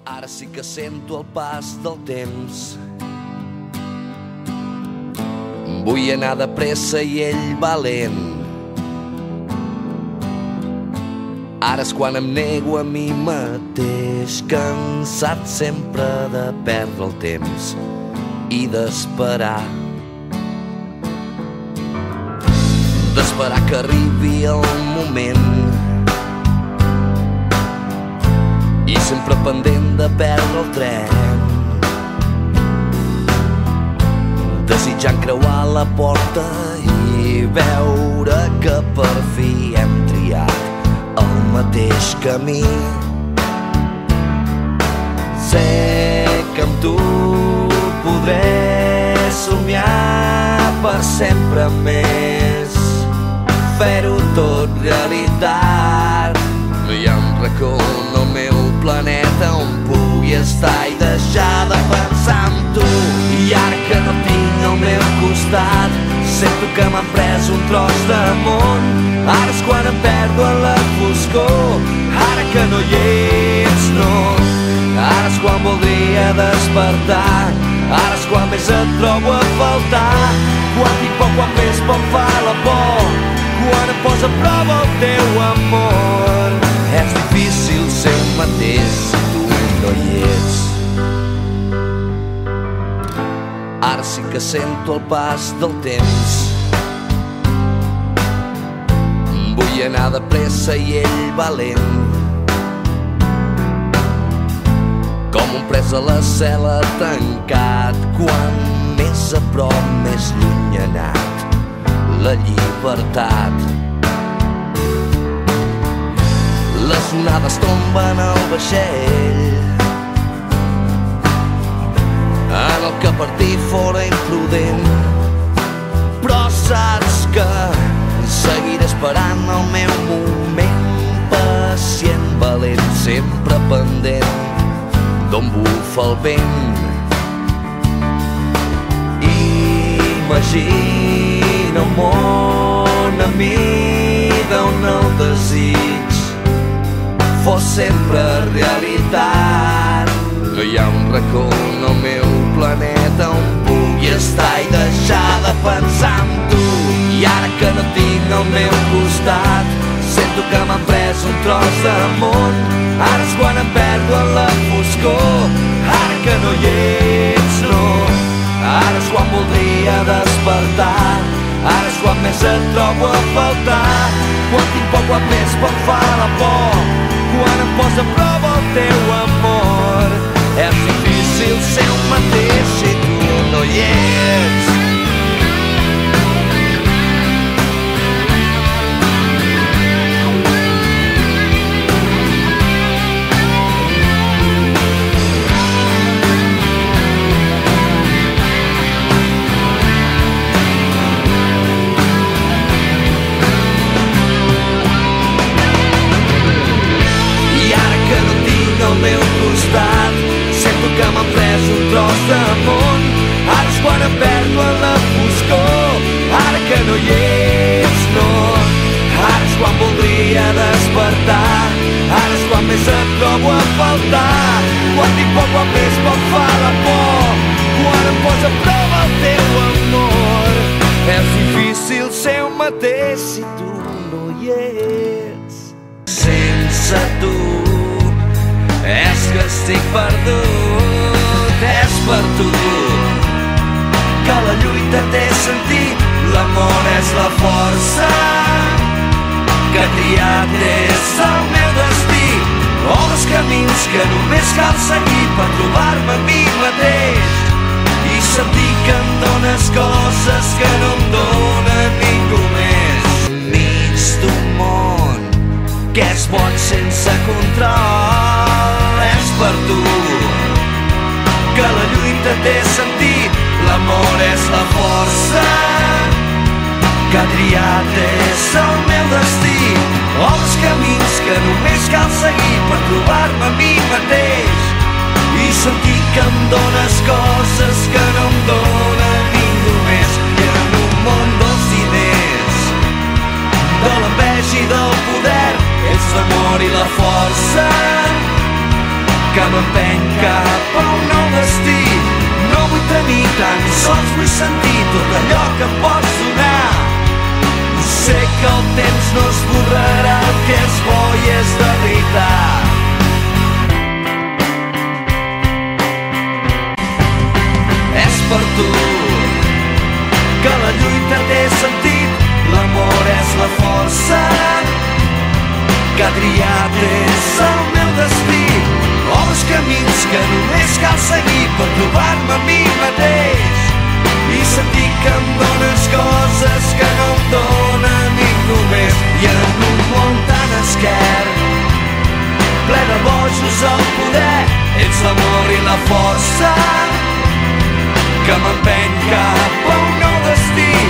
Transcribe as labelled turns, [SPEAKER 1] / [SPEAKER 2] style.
[SPEAKER 1] Ara sí que sento el pas del temps. Vull anar de pressa i ell valent. Ara és quan em nego a mi mateix, cansat sempre de perdre el temps i d'esperar. D'esperar que arribi el moment i sempre pendent de perdre el tren, desitjant creuar la porta i veure que per fi hem triat el mateix camí. Sé que amb tu podré somiar per sempre més, fer-ho tot realitat. No hi ha un racó en el meu planeta on pugui estar i deixar de pensar en tu. I ara que no tinc al meu costat, sento que m'han pres un tros de món. Ara és quan em perdo en la foscor, ara que no hi ets, no. Ara és quan voldria despertar, ara és quan més et trobo a faltar. Quan tinc por, quan més por em fa la por, quan em posa a prova el teu amor. És difícil ser el mateix si tu no hi ets. Ara sí que sento el pas del temps. Vull anar de pressa i ell valent, com un pres a la cel·la tancat. Quan més a prop, més lluny ha anat la llibertat. Les onades tomben al vaixell, en el que partir fora imprudent, però saps que seguiré esperant el meu moment, pacient, valent, sempre pendent d'on bufa el vent. Imagina un món a mida on el desig fos sempre realitat. No hi ha un racó en el meu planeta on pugui estar i deixar de pensar en tu. I ara que no tinc al meu costat, sento que m'han pres un tros de món. Ara és quan em perdo en la foscor, ara que no hi ets, no. Ara és quan voldria despertar, ara és quan més et trobo a faltar. Quan tinc por, quan més por em fa la por, quan em posa a prova el teu amor. És difícil ser el mateix si tu no hi ets. Al meu costat, sento que m'han pres un tros de món. Ara és quan em perdo en la foscor, ara que no hi ets, no. Ara és quan voldria despertar, ara és quan més et trobo a faltar. Quan tinc por, quan més por em fa la por, quan em posa a prova el teu amor. És difícil ser el mateix si tu no hi ets. Sense tu és que estic perdut, és per tu que la lluita té sentit. L'amor és la força que he triat, és el meu destí. Obres camins que només cal seguir per trobar-me a mi mateix i sentir que em dones coses que no em dóna ningú més. Mig d'un món que és bon sense control, és per tu que la lluita té sentit. L'amor és la força que he triat, és el meu destí. Obres camins que només cal seguir per trobar-me a mi mateix i sentir que em dones coses que no em dóna ningú més. I en un món dels diners, de l'enveja i del poder, ets l'amor i la força que m'empeny cap a un nou destí. No vull tenir tan sols, vull sentir tot allò que em pots donar. Sé que el temps no esborrarà el que és bo i és de veritat. És per tu que la lluita té sentit, l'amor és la força que ha triat és el meu destí. Els camins que només cal seguir per trobar-me a mi mateix i sentir que em dones coses que no em dóna ningú més. I en un món tan esquerp, ple de bojos al poder, ets l'amor i la força que m'empeny cap a un nou destí.